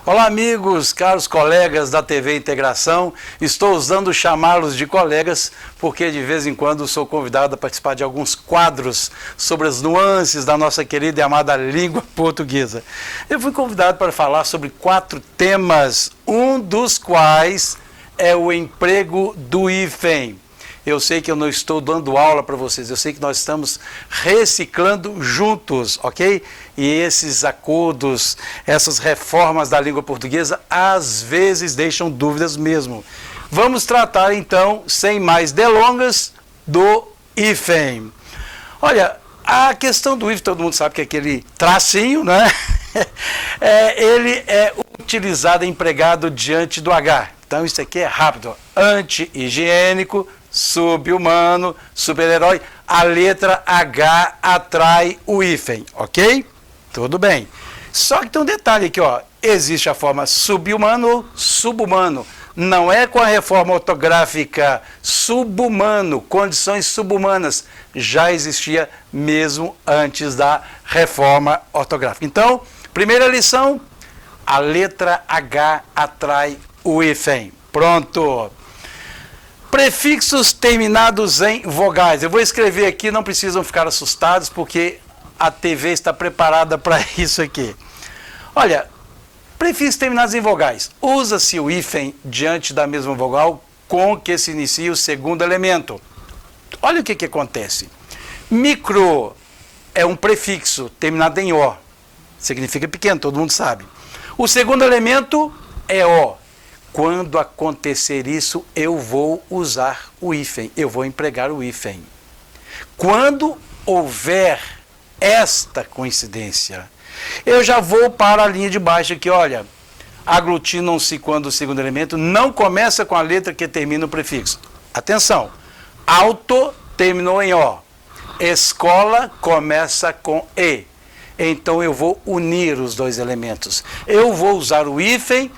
Olá amigos, caros colegas da TV Integração, estou usando chamá-los de colegas porque de vez em quando sou convidado a participar de alguns quadros sobre as nuances da nossa querida e amada língua portuguesa. Eu fui convidado para falar sobre 4 temas, um dos quais é o emprego do hífen. Eu sei que eu não estou dando aula para vocês, eu sei que nós estamos reciclando juntos, ok? E esses acordos, essas reformas da língua portuguesa, às vezes deixam dúvidas mesmo. Vamos tratar então, sem mais delongas, do hífen. Olha, a questão do hífen, todo mundo sabe que é aquele tracinho, né? Ele é utilizado, empregado diante do H. Então isso aqui é rápido, anti-higiênico, sub-humano, super-herói, a letra H atrai o hífen, ok? Tudo bem. Só que tem um detalhe aqui, ó, existe a forma sub-humano ou sub-humano. Não é com a reforma ortográfica sub-humano, condições sub-humanas. Já existia mesmo antes da reforma ortográfica. Então, primeira lição, a letra H atrai o hífen. Pronto. Prefixos terminados em vogais. Eu vou escrever aqui, não precisam ficar assustados, porque a TV está preparada para isso aqui. Olha, prefixos terminados em vogais. Usa-se o hífen diante da mesma vogal com que se inicia o segundo elemento. Olha o que acontece. Micro é um prefixo terminado em O. Significa pequeno, todo mundo sabe. O segundo elemento é O. Quando acontecer isso, eu vou usar o hífen, eu vou empregar o hífen. Quando houver esta coincidência, eu já vou para a linha de baixo aqui, olha, aglutinam-se quando o segundo elemento não começa com a letra que termina o prefixo. Atenção, auto terminou em O, escola começa com E. Então eu vou unir os dois elementos. Eu vou usar o hífen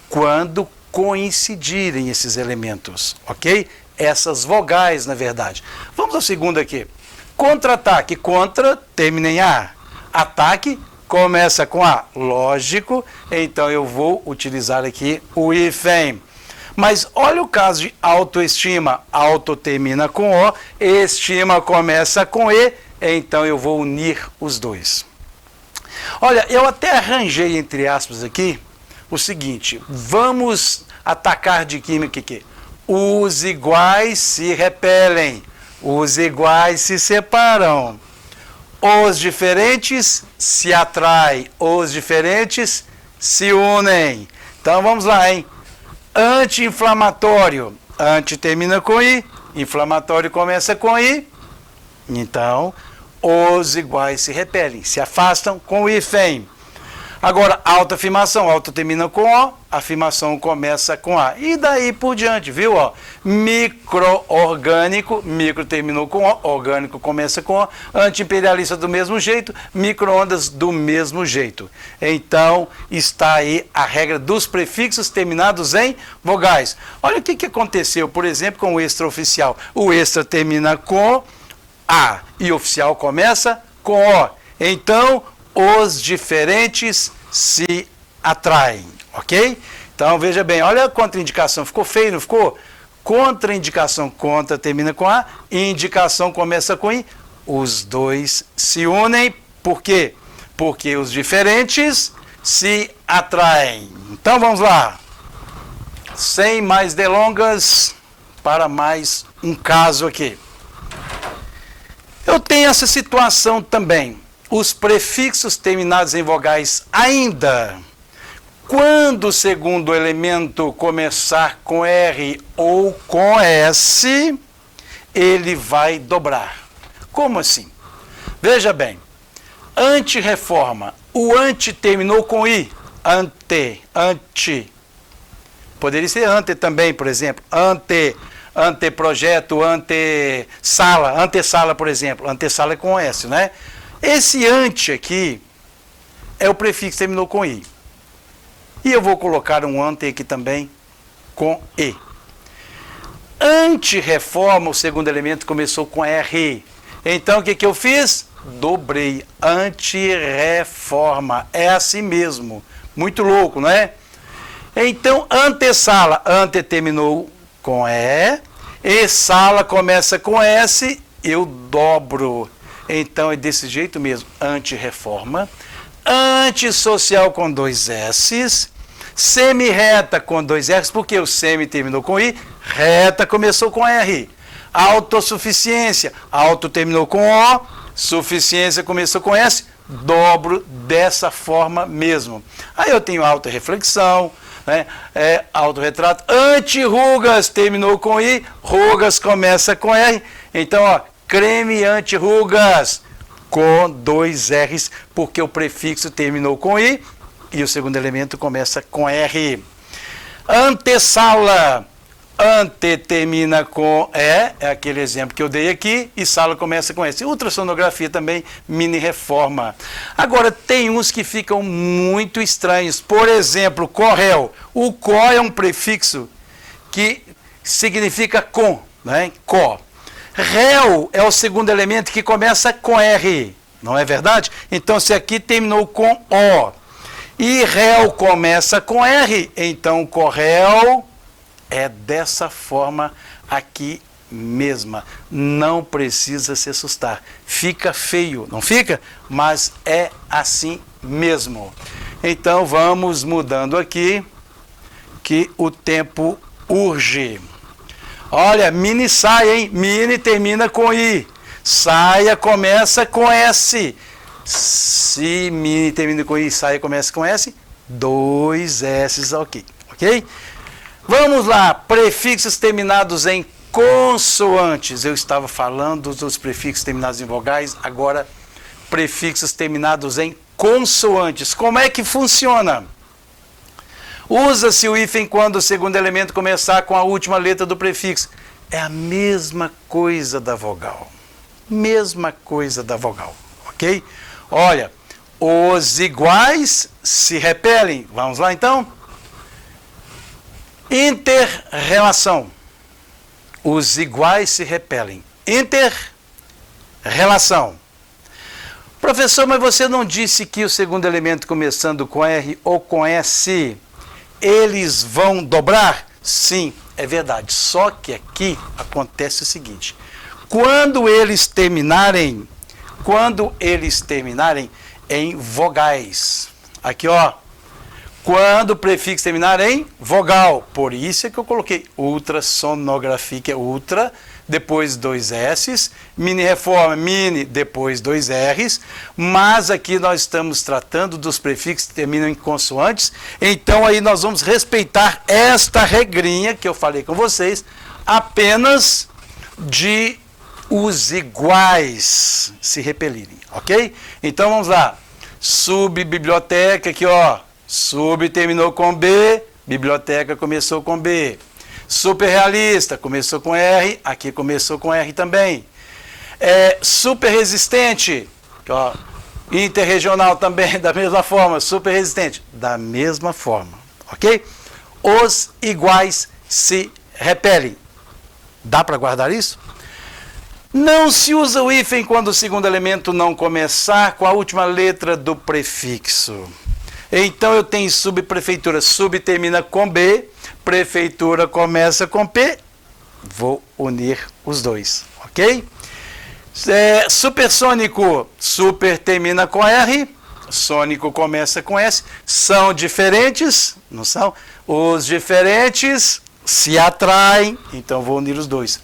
quando coincidirem esses elementos, ok? Essas vogais, na verdade. Vamos ao segundo aqui. Contra-ataque. Contra, termina em A. Ataque, começa com A. Lógico, então eu vou utilizar aqui o hífen. Mas olha o caso de autoestima. Auto termina com O, estima começa com E, então eu vou unir os dois. Olha, eu até arranjei, entre aspas, aqui, o seguinte, vamos atacar de química aqui. Os iguais se repelem, os iguais se separam, os diferentes se atraem, os diferentes se unem. Então vamos lá, hein? Anti-inflamatório, anti termina com I, inflamatório começa com I, então os iguais se repelem, se afastam com o hífen. Agora, autoafirmação, auto termina com O, afirmação começa com A. E daí por diante, viu? Ó, micro-orgânico, micro terminou com O, orgânico começa com O, anti-imperialista do mesmo jeito, micro-ondas do mesmo jeito. Então, está aí a regra dos prefixos terminados em vogais. Olha o que aconteceu, por exemplo, com o extraoficial. O extra termina com A e o oficial começa com O. Então, os diferentes se atraem, ok? Então, veja bem, olha a contraindicação, ficou feio, não ficou? Contraindicação, contra termina com A, indicação começa com I, os dois se unem, por quê? Porque os diferentes se atraem. Então, vamos lá. Sem mais delongas, para mais um caso aqui. Eu tenho essa situação também. Os prefixos terminados em vogais ainda, quando o segundo elemento começar com R ou com S, ele vai dobrar. Como assim? Veja bem, anti-reforma, o anti terminou com I, anti. Poderia ser ante também, por exemplo, anteprojeto, antessala, por exemplo, antessala é com S, né? Esse ante aqui é o prefixo que terminou com I. E eu vou colocar um ante aqui também com E. Anti-reforma, o segundo elemento começou com R. Então o que eu fiz? Dobrei. Anti-reforma. É assim mesmo. Muito louco, não é? Então, antessala, ante terminou com e sala começa com S, eu dobro. Então, é desse jeito mesmo, antirreforma, antissocial com 2 S's, semi-reta com 2 R's, porque o semi terminou com I, reta começou com R. Autossuficiência, auto terminou com O, suficiência começou com S, dobro dessa forma mesmo. Aí eu tenho autorreflexão, né? Autorretrato, anti-rugas terminou com I, rugas começa com R. Então, ó, creme anti-rugas com 2 R's, porque o prefixo terminou com I e o segundo elemento começa com R. Antessala, ante termina com é aquele exemplo que eu dei aqui, e sala começa com S. Ultrassonografia também, mini reforma. Agora, tem uns que ficam muito estranhos. Por exemplo, corréu. O có é um prefixo que significa com, né? Có. Réu é o segundo elemento que começa com R, não é verdade? Então, se aqui terminou com O e réu começa com R, então corréu é dessa forma aqui mesma. Não precisa se assustar. Fica feio, não fica? Mas é assim mesmo. Então vamos mudando aqui, que o tempo urge. Olha, mini saia, hein? Mini termina com I. Saia começa com S. Se mini termina com I, saia começa com S, 2 S's aqui, ok? Vamos lá, prefixos terminados em consoantes. Eu estava falando dos prefixos terminados em vogais, agora prefixos terminados em consoantes. Como é que funciona? Usa-se o hífen quando o segundo elemento começar com a última letra do prefixo. É a mesma coisa da vogal. Mesma coisa da vogal, ok? Olha, os iguais se repelem. Vamos lá então? Inter-relação. Os iguais se repelem. Inter-relação. Professor, mas você não disse que o segundo elemento começando com R ou com S, eles vão dobrar? Sim, é verdade. Só que aqui acontece o seguinte. Quando eles terminarem em vogais. Aqui, ó. Quando o prefixo terminar em vogal. Por isso é que eu coloquei ultrassonografia, que é ultra, depois 2 S's, mini reforma, mini, depois 2 R's, mas aqui nós estamos tratando dos prefixos que terminam em consoantes, então aí nós vamos respeitar esta regrinha que eu falei com vocês, apenas de os iguais se repelirem, ok? Então vamos lá, subbiblioteca aqui, ó, sub terminou com B, biblioteca começou com B. Superrealista começou com R, aqui começou com R também. Superresistente, ó, interregional também, da mesma forma. Superresistente, da mesma forma, ok? Os iguais se repelem. Dá para guardar isso? Não se usa o hífen quando o segundo elemento não começar com a última letra do prefixo. Então eu tenho subprefeitura, sub termina com B, prefeitura começa com P, vou unir os dois, ok? Supersônico, super termina com R, sônico começa com S, são diferentes, não são? Os diferentes se atraem, então vou unir os dois.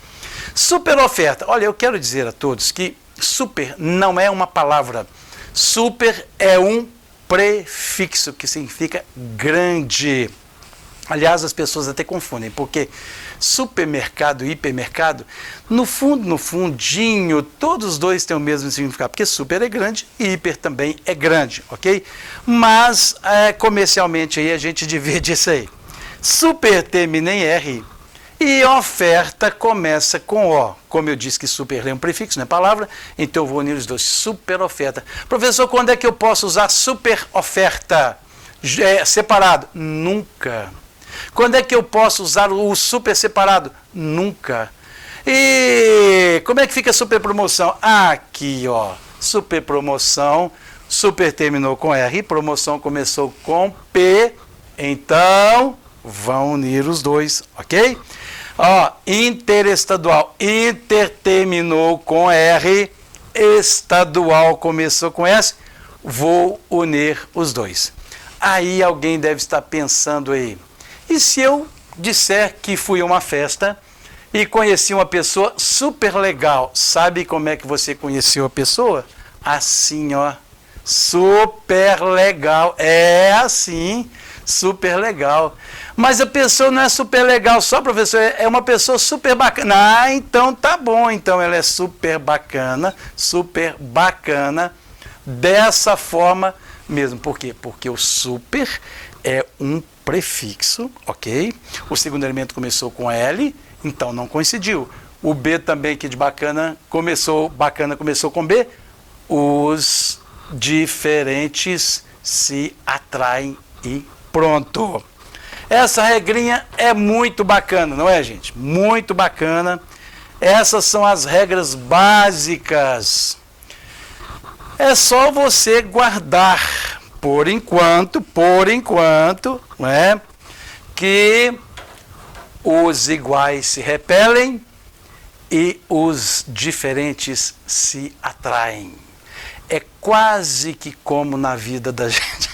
Superoferta, olha, eu quero dizer a todos que super não é uma palavra, super é um prefixo, que significa grande. Aliás, as pessoas até confundem, porque supermercado e hipermercado, no fundo, no fundinho, todos os dois têm o mesmo significado, porque super é grande e hiper também é grande, ok? Mas, comercialmente, aí a gente divide isso aí. Super termina em R e oferta começa com O. Como eu disse que super é um prefixo, não é palavra, então eu vou unir os dois. Super oferta. Professor, quando é que eu posso usar super oferta separado? Nunca. Quando é que eu posso usar o super separado? Nunca. E como é que fica a super promoção? Aqui, ó. Super promoção. Super terminou com R, promoção começou com P, então vão unir os dois, ok? Ó, interestadual, inter terminou com R, estadual começou com S, vou unir os dois. Aí alguém deve estar pensando aí, e se eu disser que fui a uma festa e conheci uma pessoa super legal, sabe como é que você conheceu a pessoa? Assim, ó, super legal, é assim, super legal. Mas a pessoa não é super legal só, professor, é uma pessoa super bacana. Ah, então tá bom, então ela é super bacana dessa forma mesmo. Por quê? Porque o super é um prefixo, ok? O segundo elemento começou com L, então não coincidiu. O B também, que de bacana começou com B. Os diferentes se atraem e pronto. Essa regrinha é muito bacana, não é, gente? Muito bacana. Essas são as regras básicas. É só você guardar, por enquanto, não é? Que os iguais se repelem e os diferentes se atraem. É quase que como na vida da gente.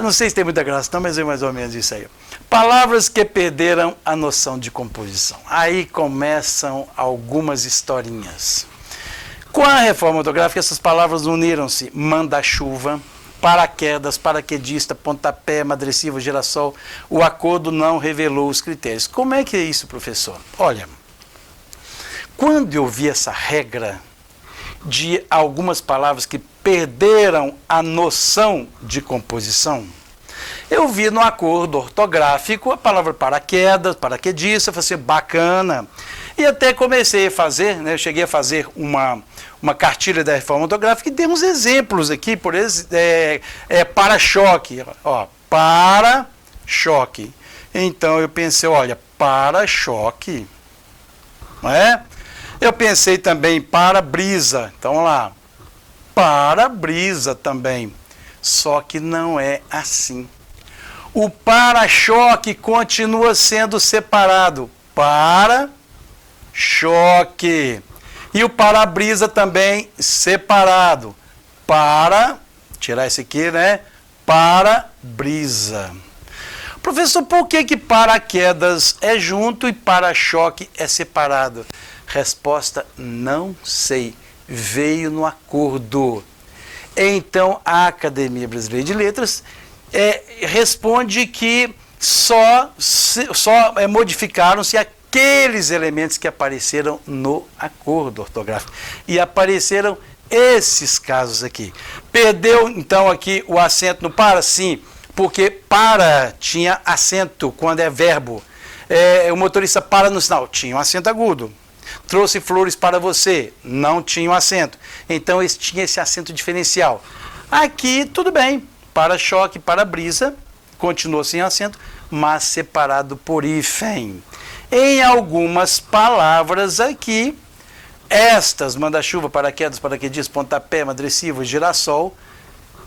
Não sei se tem muita graça, não, mas é mais ou menos isso aí. Palavras que perderam a noção de composição. Aí começam algumas historinhas. Com a reforma ortográfica, essas palavras uniram-se. Manda-chuva, paraquedas, paraquedista, pontapé, madrecivo, girassol. O acordo não revelou os critérios. Como é que é isso, professor? Olha, quando eu vi essa regra de algumas palavras que perderam a noção de composição, eu vi no acordo ortográfico a palavra paraquedas, paraquedista, eu falei assim, bacana. E até comecei a fazer, né, eu cheguei a fazer uma cartilha da reforma ortográfica e demos exemplos aqui, por exemplo, para-choque, ó, para-choque. Então eu pensei, olha, para-choque, não é? Eu pensei também para-brisa, então vamos lá, para-brisa também, só que não é assim. O para-choque continua sendo separado, para-choque, e o para-brisa também separado, tirar esse aqui, né, para-brisa. Professor, por que paraquedas é junto e para-choque é separado? Resposta, não sei. Veio no acordo. Então, a Academia Brasileira de Letras responde que só modificaram-se aqueles elementos que apareceram no acordo ortográfico. E apareceram esses casos aqui. Perdeu, então, aqui o acento no para? Sim, porque para tinha acento quando é verbo. O motorista para no sinal, tinha um acento agudo. Trouxe flores para você, não tinha um acento. Então tinha esse acento diferencial. Aqui tudo bem, para-choque, para-brisa, continuou sem acento, mas separado por hífen. Em algumas palavras aqui, estas, manda-chuva, paraquedas, paraquedistas, pontapé, madrecivo, girassol,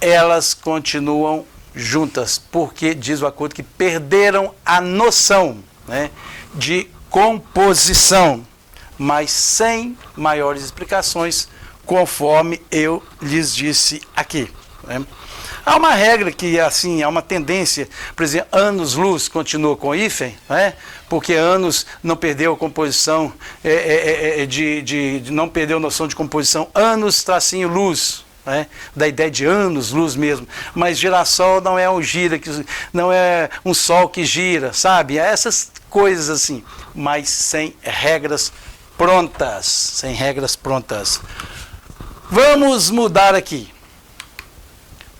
elas continuam juntas, porque diz o acordo que perderam a noção, né, de composição, mas sem maiores explicações, conforme eu lhes disse aqui, né? Há uma regra que, assim, há uma tendência, por exemplo, anos-luz continua com hífen, né? Porque anos não perdeu a composição, não perdeu noção de composição, anos, tracinho, luz, né? Da ideia de anos, luz mesmo. Mas girassol não é um gira, não é um sol que gira, sabe? Essas coisas assim, mas sem regras prontas, Vamos mudar aqui.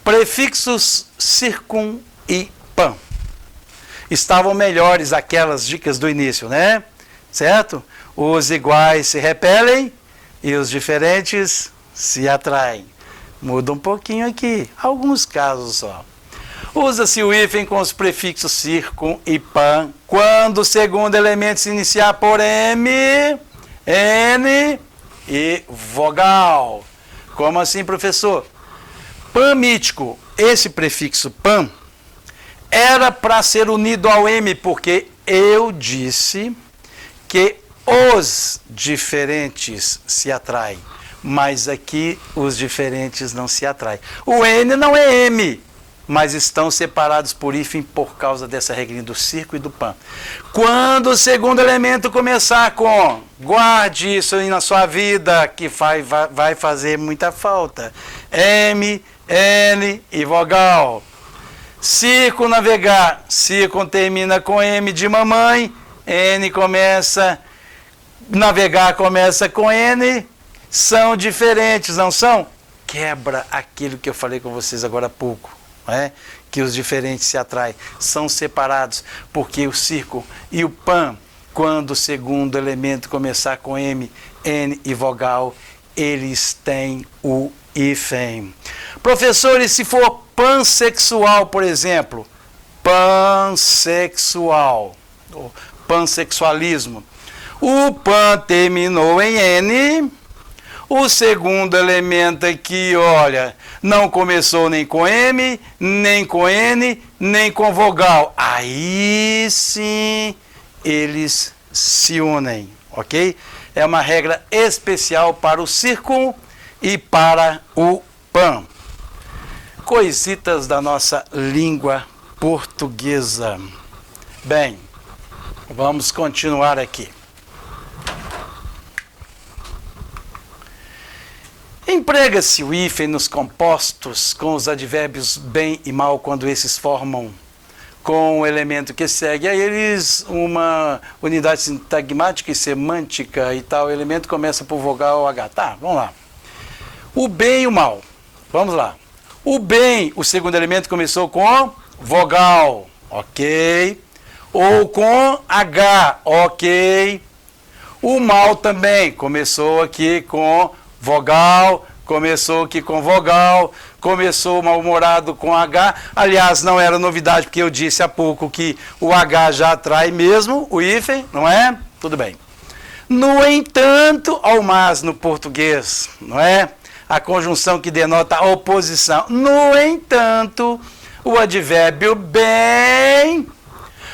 Prefixos circun e pan. Estavam melhores aquelas dicas do início, né? Certo? Os iguais se repelem e os diferentes se atraem. Muda um pouquinho aqui, alguns casos só. Usa-se o hífen com os prefixos circun e pan quando o segundo elemento se iniciar por M, N e vogal. Como assim, professor? Pan mítico, esse prefixo pan era para ser unido ao M, porque eu disse que os diferentes se atraem, mas aqui os diferentes não se atraem. O N não é M, mas estão separados por hífen por causa dessa regrinha do circo e do pan. Quando o segundo elemento começar com, guarde isso aí na sua vida, que vai fazer muita falta, M, N e vogal. Circo navegar, circo termina com M de mamãe, N começa, navegar começa com N, são diferentes, não são? Quebra aquilo que eu falei com vocês agora há pouco, não é? Que os diferentes se atraem, são separados, porque o circo e o pan, quando o segundo elemento começar com M, N e vogal, eles têm o hífen. Professores, se for pansexual, por exemplo, pansexual, pansexualismo, o pan terminou em N, o segundo elemento aqui, olha, não começou nem com M, nem com N, nem com vogal. Aí sim eles se unem, ok? É uma regra especial para o circo e para o pan. Coisitas da nossa língua portuguesa. Bem, vamos continuar aqui. Emprega-se o hífen nos compostos com os advérbios bem e mal quando esses formam com o elemento que segue a eles uma unidade sintagmática e semântica e tal. O elemento começa por vogal H. Tá, vamos lá. O bem e o mal. Vamos lá. O bem, o segundo elemento começou com vogal, ok. Ou com H, ok. O mal também começou aqui com vogal, começou aqui com vogal, começou mal-humorado com H. Aliás, não era novidade, porque eu disse há pouco que o H já atrai mesmo o hífen, não é? Tudo bem. No entanto, ao mas no português, não é? A conjunção que denota a oposição. No entanto, o advérbio bem,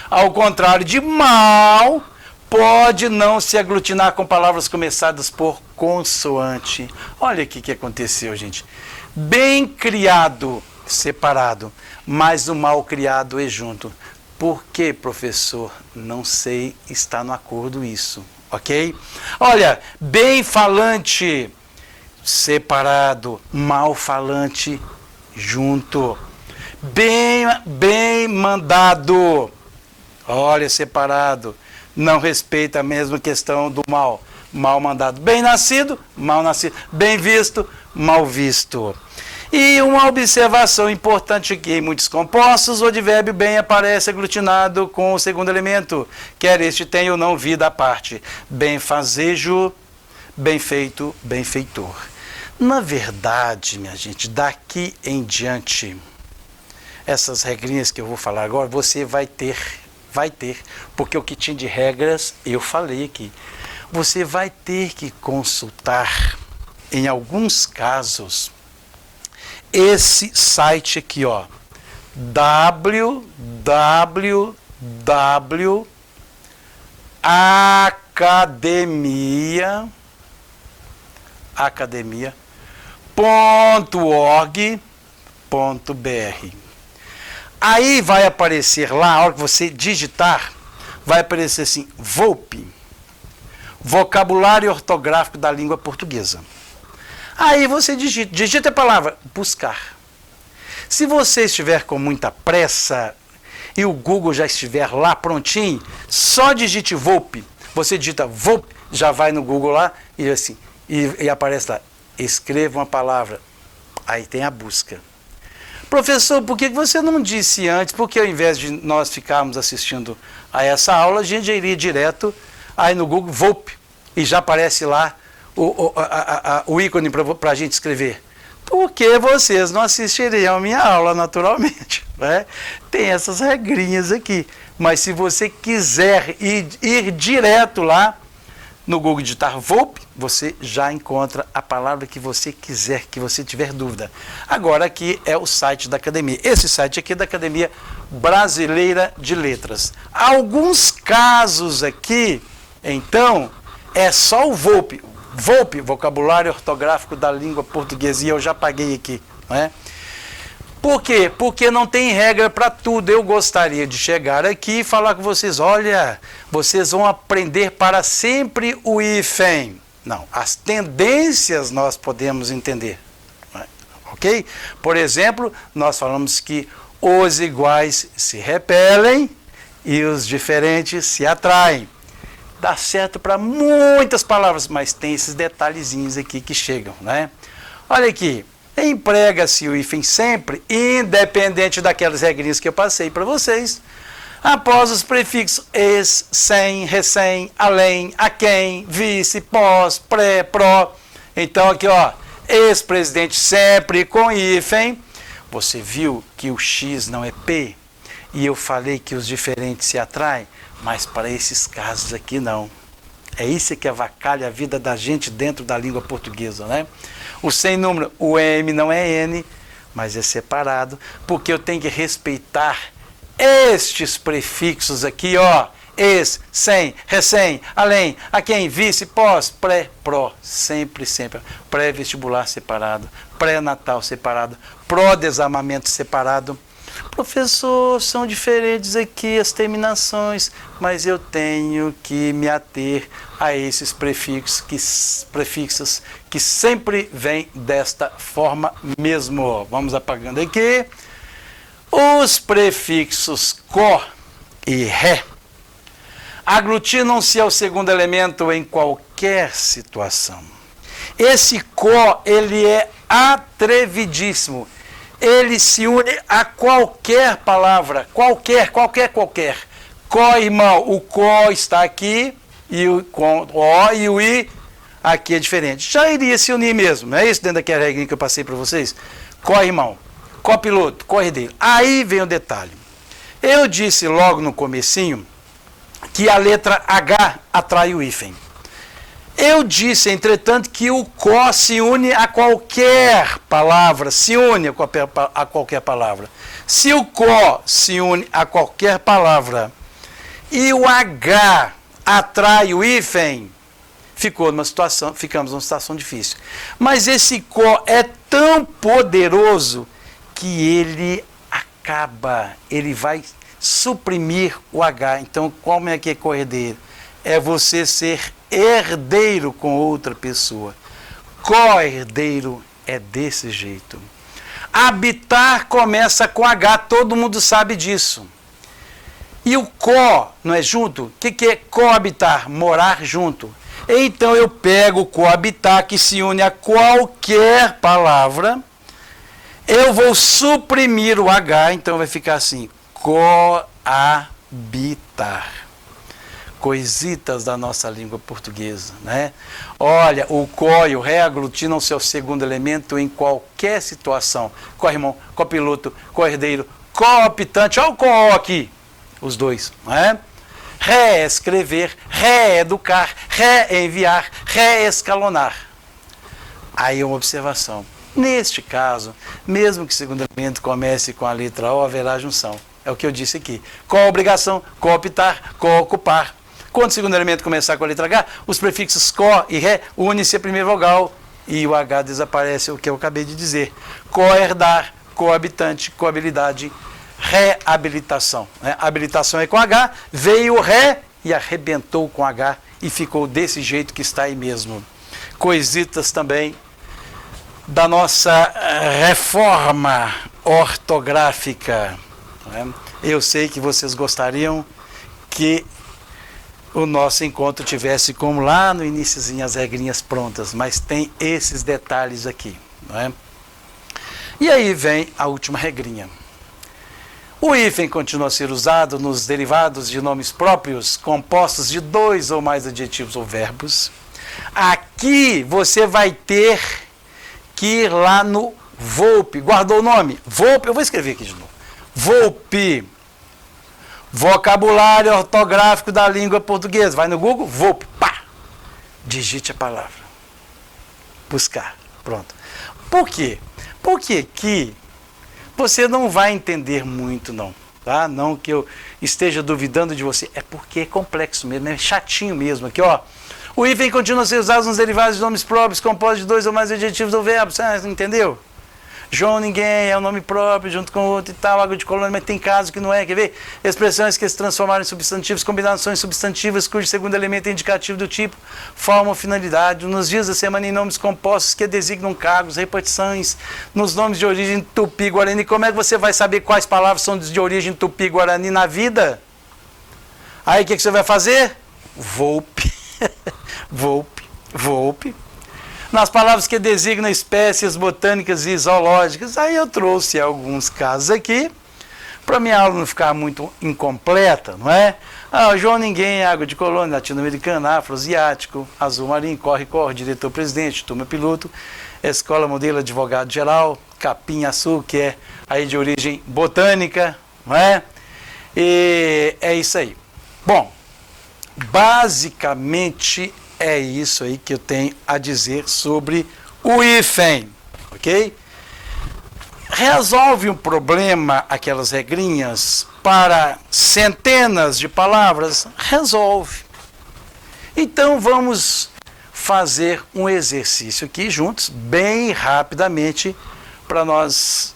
ao contrário de mal, pode não se aglutinar com palavras começadas por consoante. Olha o que aconteceu, gente. Bem criado, separado, mas o mal criado é junto. Por que, professor? Não sei, está no acordo isso, ok? Olha, bem falante, separado, mal falante, junto. Bem mandado, olha, separado. Não respeita a mesma questão do mal. Mal mandado. Bem nascido, mal nascido. Bem visto, mal visto. E uma observação importante aqui, em muitos compostos, o advérbio bem aparece aglutinado com o segundo elemento, quer este tenha ou não vida à parte. Benfazejo, bem feito, benfeitor. Na verdade, minha gente, daqui em diante, essas regrinhas que eu vou falar agora, você vai ter, porque o que tinha de regras eu falei aqui. Você vai ter que consultar, em alguns casos, esse site aqui, ó, www.academia.org.br. Aí vai aparecer lá, a hora que você digitar, vai aparecer assim, VOLP, Vocabulário Ortográfico da Língua Portuguesa. Aí você digita a palavra buscar. Se você estiver com muita pressa e o Google já estiver lá prontinho, só digite VOLP. Você digita VOLP, já vai no Google lá e assim, e aparece lá, escreva uma palavra. Aí tem a busca. Professor, por que você não disse antes? Porque ao invés de nós ficarmos assistindo a essa aula, a gente já iria direto aí no Google, VOLP, e já aparece lá o ícone para a gente escrever. Por que vocês não assistiriam a minha aula naturalmente? Né? Tem essas regrinhas aqui. Mas se você quiser ir direto lá, no Google digitar Volpe, você já encontra a palavra que você quiser, que você tiver dúvida. Agora aqui é o site da academia. Esse site aqui é da Academia Brasileira de Letras. Alguns casos aqui, então, é só o Volpe. Volpe, vocabulário ortográfico da língua portuguesa, e eu já paguei aqui, não é? Por quê? Porque não tem regra para tudo. Eu gostaria de chegar aqui e falar com vocês, olha, vocês vão aprender para sempre o hífen. Não, as tendências nós podemos entender, ok? Por exemplo, nós falamos que os iguais se repelem e os diferentes se atraem. Dá certo para muitas palavras, mas tem esses detalhezinhos aqui que chegam, né? Olha aqui. Emprega-se o hífen sempre, independente daquelas regrinhas que eu passei para vocês, após os prefixos es, sem, recém, além, a quem, vice, pós, pré, pró. Então aqui, ó, ex-presidente sempre com hífen. Você viu que o X não é P? E eu falei que os diferentes se atraem, mas para esses casos aqui não. É isso que avacalha a vida da gente dentro da língua portuguesa, né? O sem número, o M não é N, mas é separado, porque eu tenho que respeitar estes prefixos aqui, ó. Es, sem, recém, além, a quem, vice, pós, pré, pró. Sempre, sempre. Pré-vestibular separado, pré-natal separado, pró-desarmamento separado. Professor, são diferentes aqui as terminações, mas eu tenho que me ater a esses prefixos que sempre vêm desta forma mesmo. Vamos apagando aqui. Os prefixos co e ré aglutinam-se ao segundo elemento em qualquer situação. Esse co, ele é atrevidíssimo. Ele se une a qualquer palavra, qualquer. Có, irmão, o có está aqui, e o ó e o i aqui é diferente. Já iria se unir mesmo, não é isso dentro daquela regrinha que eu passei para vocês? Có, irmão, có, piloto, có, herdeiro. Aí vem o detalhe. Eu disse logo no comecinho que a letra H atrai o hífen. Eu disse, entretanto, que o có se une a qualquer palavra, se une a qualquer palavra. Se o có se une a qualquer palavra e o H atrai o hífen, ficamos numa situação difícil. Mas esse có é tão poderoso que ele vai suprimir o H. Então, como é que é co-herdeiro? É você ser herdeiro com outra pessoa. Co-herdeiro é desse jeito. Habitar começa com H, todo mundo sabe disso. E o co, não é junto? O que é coabitar? Morar junto. Então eu pego o coabitar, que se une a qualquer palavra, eu vou suprimir o H, então vai ficar assim, coabitar. Coisitas da nossa língua portuguesa, né? Olha, o có e o ré aglutinam seu segundo elemento em qualquer situação. Co-irmão, copiloto, co-herdeiro, cooptante, olha o co aqui, os dois, né? Reescrever, reeducar, reenviar, reescalonar. Aí uma observação. Neste caso, mesmo que o segundo elemento comece com a letra O, haverá junção. É o que eu disse aqui. Co-obrigação, cooptar, co-ocupar. Quando o segundo elemento começar com a letra H, os prefixos co e ré unem-se a primeira vogal e o H desaparece, o que eu acabei de dizer. Co-herdar, coabitante, coabilidade, reabilitação. Né? Habilitação é com H, veio o ré e arrebentou com H e ficou desse jeito que está aí mesmo. Coisitas também da nossa reforma ortográfica. Né? Eu sei que vocês gostariam que o nosso encontro tivesse como lá no iniciozinho as regrinhas prontas, mas tem esses detalhes aqui, não é? E aí vem a última regrinha. O hífen continua a ser usado nos derivados de nomes próprios compostos de dois ou mais adjetivos ou verbos. Aqui você vai ter que ir lá no Volpe. Guardou o nome? Volpe, eu vou escrever aqui de novo. Volpe. Vocabulário ortográfico da língua portuguesa. Vai no Google, Volpe, pá! digite a palavra. Buscar. Pronto. Por quê? Porque aqui você não vai entender muito, não. Tá? Não que eu esteja duvidando de você. É porque é complexo mesmo, é chatinho mesmo. Aqui, ó. O hífen continua a ser usado nos derivados de nomes próprios, compostos de 2 ou mais adjetivos do verbo. Você entendeu? João ninguém é um nome próprio, junto com outro e tal, água de colônia, mas tem caso que não é, quer ver? Expressões que se transformaram em substantivos, combinações substantivas cujo segundo elemento é indicativo do tipo, formam finalidade, nos dias da semana em nomes compostos que designam cargos, repartições, nos nomes de origem tupi-guarani. Como é que você vai saber quais palavras são de origem tupi-guarani na vida? Aí o que você vai fazer? Volpe, volpe. Nas palavras que designam espécies botânicas e zoológicas, aí eu trouxe alguns casos aqui, para minha aula não ficar muito incompleta, não é? João ninguém, água de colônia, latino-americano, afro-asiático, azul marinho, corre, diretor-presidente, turma piloto, escola modelo, advogado geral, capim-açu, que é aí de origem botânica, não é? E é isso aí. Bom, basicamente é isso aí que eu tenho a dizer sobre o hífen, ok? Resolve um problema, aquelas regrinhas, para centenas de palavras? Resolve. Então vamos fazer um exercício aqui juntos, bem rapidamente, para nós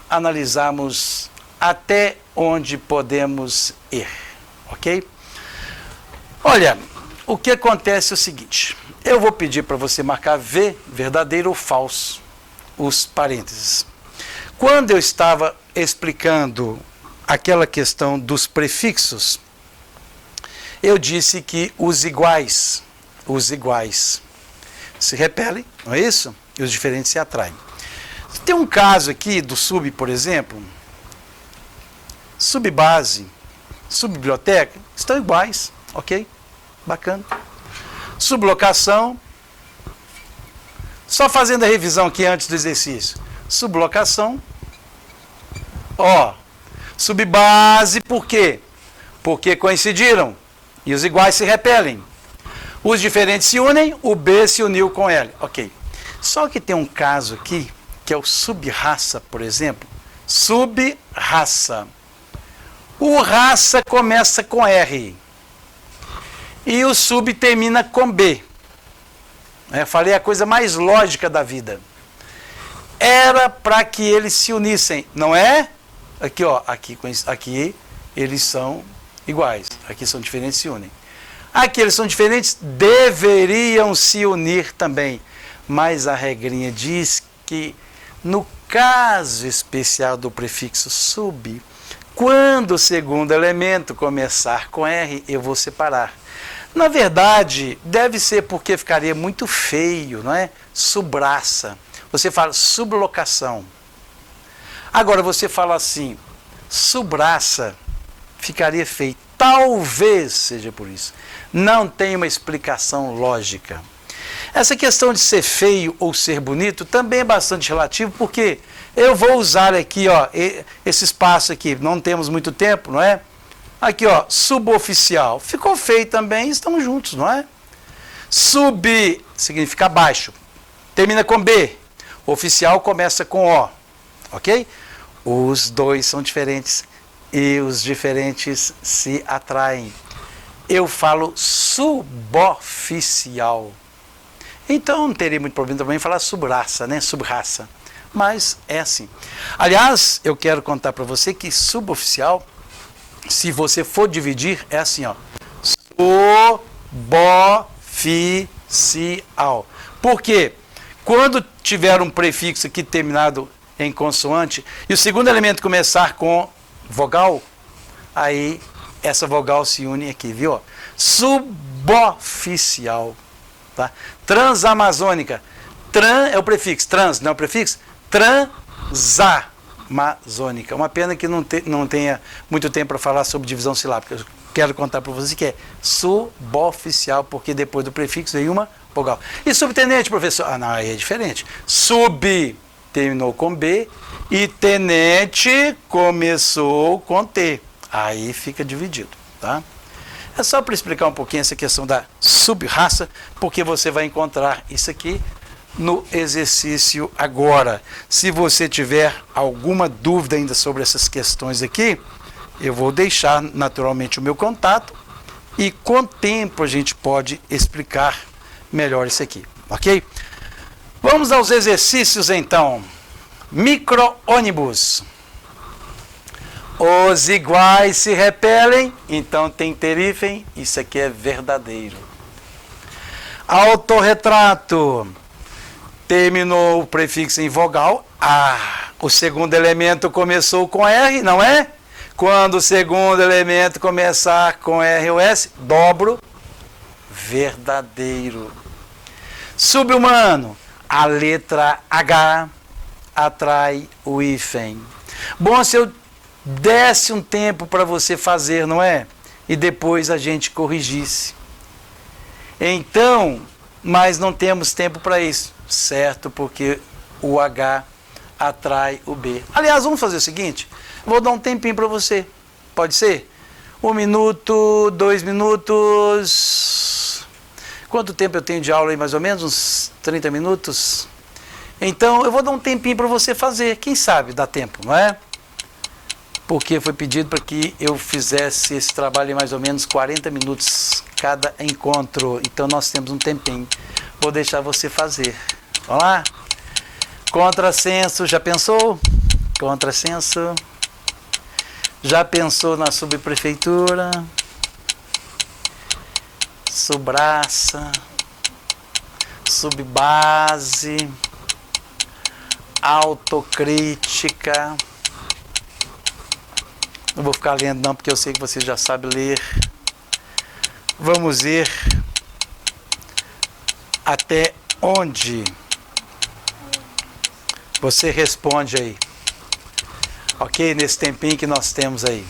analisarmos até onde podemos ir, ok? Olha, o que acontece é o seguinte, eu vou pedir para você marcar V, verdadeiro ou falso, os parênteses. Quando eu estava explicando aquela questão dos prefixos, eu disse que os iguais se repelem, não é isso? E os diferentes se atraem. Tem um caso aqui do sub, por exemplo, subbase, subbiblioteca, estão iguais, ok? Bacana. Sublocação. Só fazendo a revisão aqui antes do exercício. Sublocação. Subbase, por quê? Porque coincidiram. E os iguais se repelem. Os diferentes se unem, o B se uniu com L. Ok. Só que tem um caso aqui, que é o subraça, por exemplo. Subraça. O raça começa com R. E o sub termina com B. Eu falei a coisa mais lógica da vida. Era para que eles se unissem, não é? Aqui, ó, aqui eles são iguais, aqui são diferentes, se unem. Aqui eles são diferentes, deveriam se unir também. Mas a regrinha diz que, no caso especial do prefixo sub, quando o segundo elemento começar com R, eu vou separar. Na verdade, deve ser porque ficaria muito feio, não é? Subraça. Você fala sublocação. Agora você fala assim, subraça, ficaria feio. Talvez seja por isso. Não tem uma explicação lógica. Essa questão de ser feio ou ser bonito também é bastante relativo, porque eu vou usar aqui, ó, esse espaço aqui, não temos muito tempo, não é? Aqui, ó, suboficial. Ficou feio também, estão juntos, não é? Sub significa baixo. Termina com B. Oficial começa com O. Ok? Os dois são diferentes e os diferentes se atraem. Eu falo suboficial. Então não teria muito problema também falar subraça, né? Subraça. Mas é assim. Aliás, eu quero contar para você que suboficial, se você for dividir, é assim, ó. Suboficial. Por quê? Quando tiver um prefixo aqui terminado em consoante, e o segundo elemento começar com vogal, aí essa vogal se une aqui, viu? Suboficial. Tá? Transamazônica. Tran é o prefixo, trans não é o prefixo? Transamazônica. Uma pena que não tenha muito tempo para falar sobre divisão silábica. Eu quero contar para vocês que é suboficial, porque depois do prefixo vem uma vogal. E subtenente, professor? Ah, não, aí é diferente. Sub terminou com B e tenente começou com T. Aí fica dividido, tá? É só para explicar um pouquinho essa questão da sub-raça, porque você vai encontrar isso aqui no exercício agora. Se você tiver alguma dúvida ainda sobre essas questões aqui, eu vou deixar naturalmente o meu contato e com o tempo a gente pode explicar melhor isso aqui, ok? Vamos aos exercícios então. Micro-ônibus. Os iguais se repelem, então tem hífen, isso aqui é verdadeiro. Autorretrato. Terminou o prefixo em vogal, o segundo elemento começou com R, não é? Quando o segundo elemento começar com R ou S, dobro, verdadeiro. Sub-humano, a letra H atrai o hífen. Bom, se eu desse um tempo para você fazer, não é? E depois a gente corrigisse. Então, mas não temos tempo para isso, certo? Porque o H atrai o B. Aliás, vamos fazer o seguinte, vou dar um tempinho para você, pode ser? 1 minuto, 2 minutos... Quanto tempo eu tenho de aula aí, mais ou menos? Uns 30 minutos? Então, eu vou dar um tempinho para você fazer, quem sabe dá tempo, não é? Porque foi pedido para que eu fizesse esse trabalho em mais ou menos 40 minutos cada encontro. Então nós temos um tempinho. Vou deixar você fazer. Vamos lá? Contrassenso, já pensou? Contrassenso. Já pensou na subprefeitura? Subraça. Subbase. Autocrítica. Não vou ficar lendo não, porque eu sei que você já sabe ler. Vamos ver até onde você responde aí. Ok? Nesse tempinho que nós temos aí.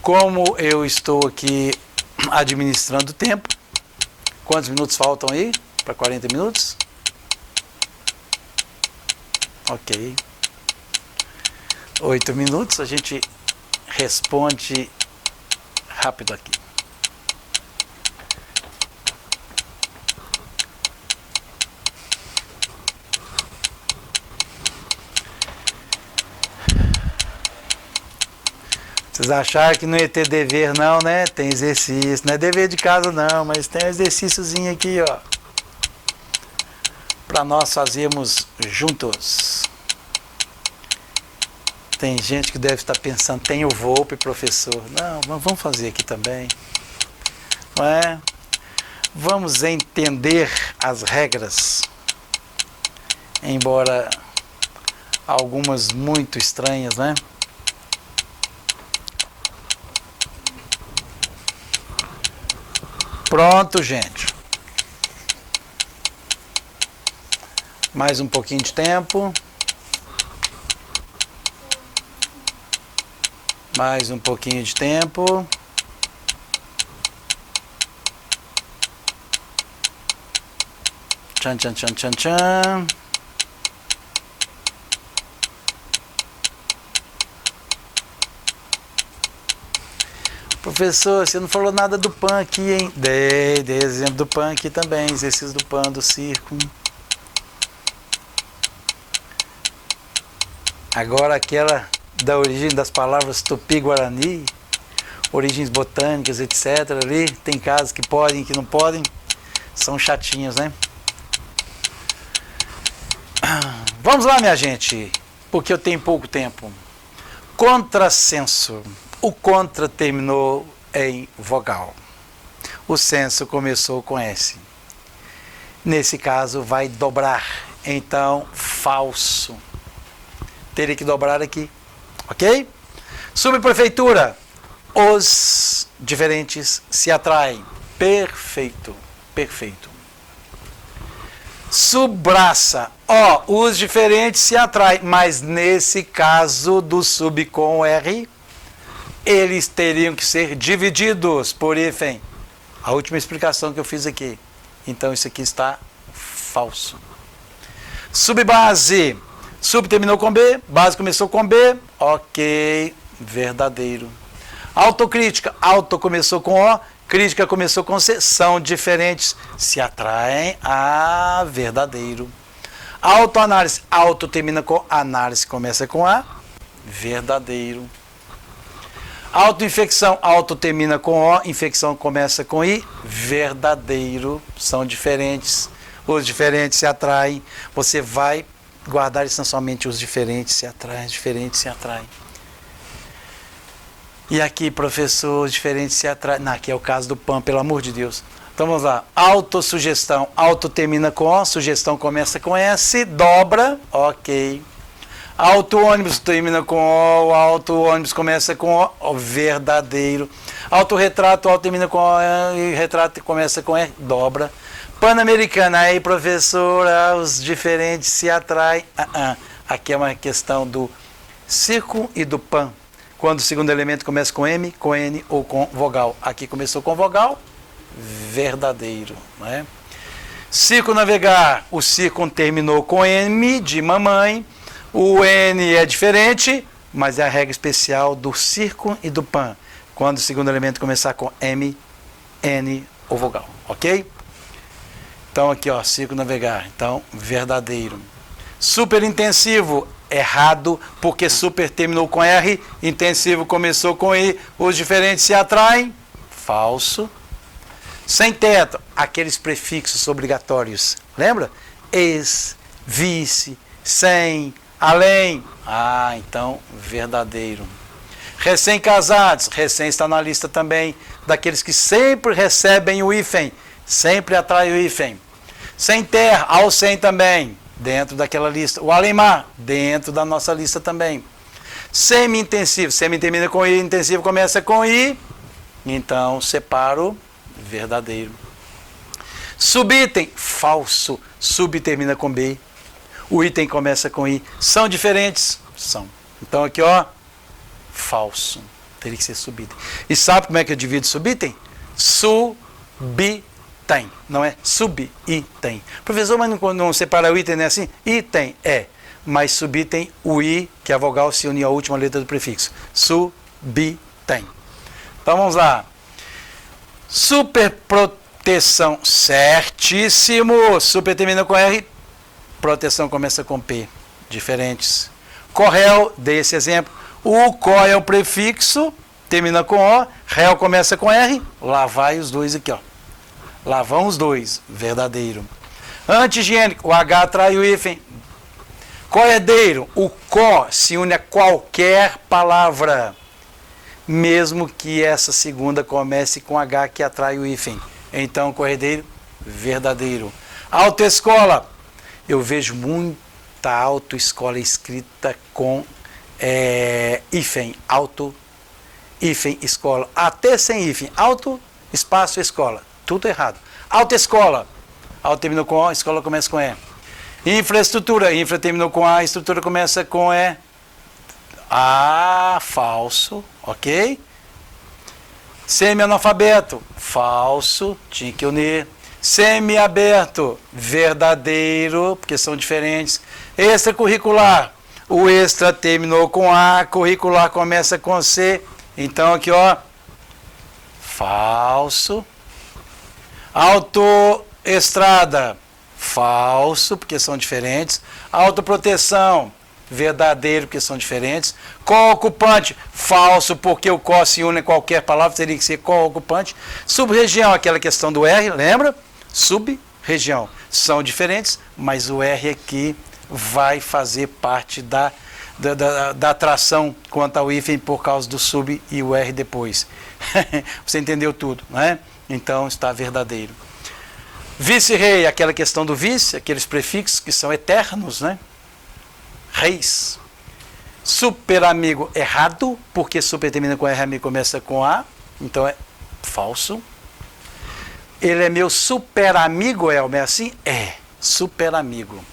Como eu estou aqui administrando o tempo, quantos minutos faltam aí para 40 minutos? Ok. 8 minutos, a gente responde rápido aqui. Vocês acharam que não ia ter dever não, né? Tem exercício, não é dever de casa não, mas tem um exercíciozinho aqui, ó, para nós fazermos juntos. Tem gente que deve estar pensando, tem o Volpe, professor. Não, mas vamos fazer aqui também. Não é? Vamos entender as regras, embora algumas muito estranhas, né? Pronto, gente. Mais um pouquinho de tempo. Mais um pouquinho de tempo. Tchan, tchan, tchan, tchan, tchan. Professor, você não falou nada do PAN aqui, hein? Dei exemplo do PAN aqui também, exercício do PAN, do círculo. Agora aquela da origem das palavras tupi-guarani, origens botânicas, etc. ali, tem casos que podem, que não podem, são chatinhos, né? Vamos lá, minha gente, porque eu tenho pouco tempo. Contrassenso. O contra terminou em vogal. O senso começou com S. Nesse caso, vai dobrar. Então, falso. Teria que dobrar aqui. Ok? Subprefeitura. Os diferentes se atraem. Perfeito. Perfeito. Subraça. Ó, os diferentes se atraem. Mas nesse caso do sub com R, eles teriam que ser divididos por hífen. A última explicação que eu fiz aqui. Então isso aqui está falso. Subbase. Sub terminou com B, base começou com B. Ok, verdadeiro. Autocrítica, auto começou com O, crítica começou com C, são diferentes, se atraem a verdadeiro. Autoanálise, auto termina com análise, começa com A, verdadeiro. Autoinfecção, auto termina com O, infecção começa com I, verdadeiro, são diferentes. Os diferentes se atraem, você vai guardar essencialmente os diferentes se atraem, os diferentes se atraem. E aqui, professor, os diferentes se atraem. Não, aqui é o caso do PAN, pelo amor de Deus. Então vamos lá. Autossugestão, auto termina com O, sugestão começa com S, dobra, ok. Auto-ônibus termina com O, auto-ônibus começa com O, verdadeiro. Autorretrato, auto termina com O, e retrato começa com R, dobra. Pan-Americana, aí professora, os diferentes se atraem. Aqui é uma questão do circo e do pan. Quando o segundo elemento começa com M, com N ou com vogal. Aqui começou com vogal, verdadeiro. Né? Circunnavegar, o circo terminou com M de mamãe. O N é diferente, mas é a regra especial do circo e do pan. Quando o segundo elemento começar com M, N ou vogal. Ok? Então aqui, ó, circunnavegar. Então, verdadeiro. Superintensivo, errado, porque super terminou com R, intensivo começou com I, os diferentes se atraem, falso. Sem teto, aqueles prefixos obrigatórios, lembra? Ex, vice, sem, além. Então, verdadeiro. Recém-casados, recém está na lista também daqueles que sempre recebem o hífen, sempre atrai o hífen. Sem terra, ao sem também, dentro daquela lista. O além-mar, dentro da nossa lista também. Semi-intensivo, semi termina com I, intensivo começa com I, então separo, verdadeiro. Subitem, falso, sub termina com B, o item começa com I. São diferentes? São. Então aqui, ó, falso, teria que ser subitem. E sabe como é que eu divido subitem? Subitem. Não é subitem. Professor, mas não separa o item, não é assim? Item é, mas subitem o I, que é a vogal, se une à última letra do prefixo. Subitem. Então vamos lá. Superproteção, certíssimo. Super termina com R, proteção começa com P. Diferentes. Corréu, dei esse exemplo. O có é o prefixo, termina com O, réu começa com R, lá vai os dois aqui, ó. Lá vão os dois, verdadeiro. Anti-higiênico, o H atrai o hífen. Corredeiro, o có se une a qualquer palavra, mesmo que essa segunda comece com H que atrai o hífen. Então, corredeiro, verdadeiro. Autoescola, eu vejo muita autoescola escrita com hífen, auto, hífen, escola, até sem hífen, auto, espaço, escola. Tudo errado. Autoescola. Auto terminou com O, escola começa com E. Infraestrutura. Infra terminou com A, estrutura começa com E. Falso. Ok? Semi-analfabeto. Falso. Tinha que unir. Semi-aberto. Verdadeiro, porque são diferentes. Extracurricular. O extra terminou com A, curricular começa com C. Então aqui, ó. Falso. Autoestrada, falso, porque são diferentes. Autoproteção, verdadeiro, porque são diferentes. Co-ocupante, falso, porque o co se une a qualquer palavra, teria que ser co-ocupante. Subrregião, aquela questão do R, lembra? Sub-região. São diferentes, mas o R aqui vai fazer parte da atração quanto ao hífen por causa do sub e o R depois. Você entendeu tudo, não é? Então está verdadeiro. Vice-rei, aquela questão do vice, aqueles prefixos que são eternos, né? Reis. Super amigo, errado, porque super termina com R, amigo começa com A, então é falso. Ele é meu super amigo, Elmer, assim? É, super amigo.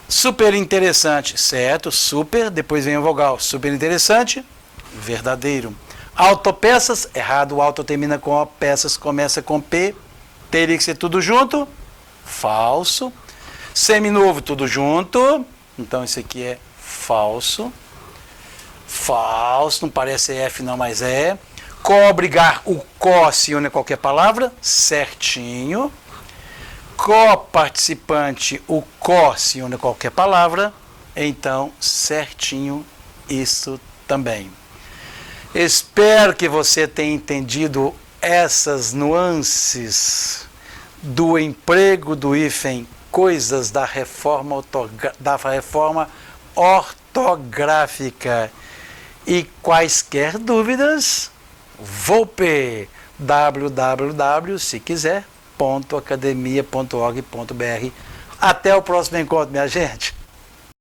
Super interessante, certo? Super, depois vem a vogal. Super interessante, verdadeiro. Autopeças, errado, o auto termina com O, peças começa com P, teria que ser tudo junto, falso. Seminovo, tudo junto, então isso aqui é falso. Falso, não parece F não, mas é. Coobrigar, o có se une a qualquer palavra, certinho. Coparticipante, o có se une a qualquer palavra, então certinho isso também. Espero que você tenha entendido essas nuances do emprego do hífen, coisas da reforma ortográfica. E quaisquer dúvidas, Volpe, www, se quiser, .academia.org.br. Até o próximo encontro, minha gente.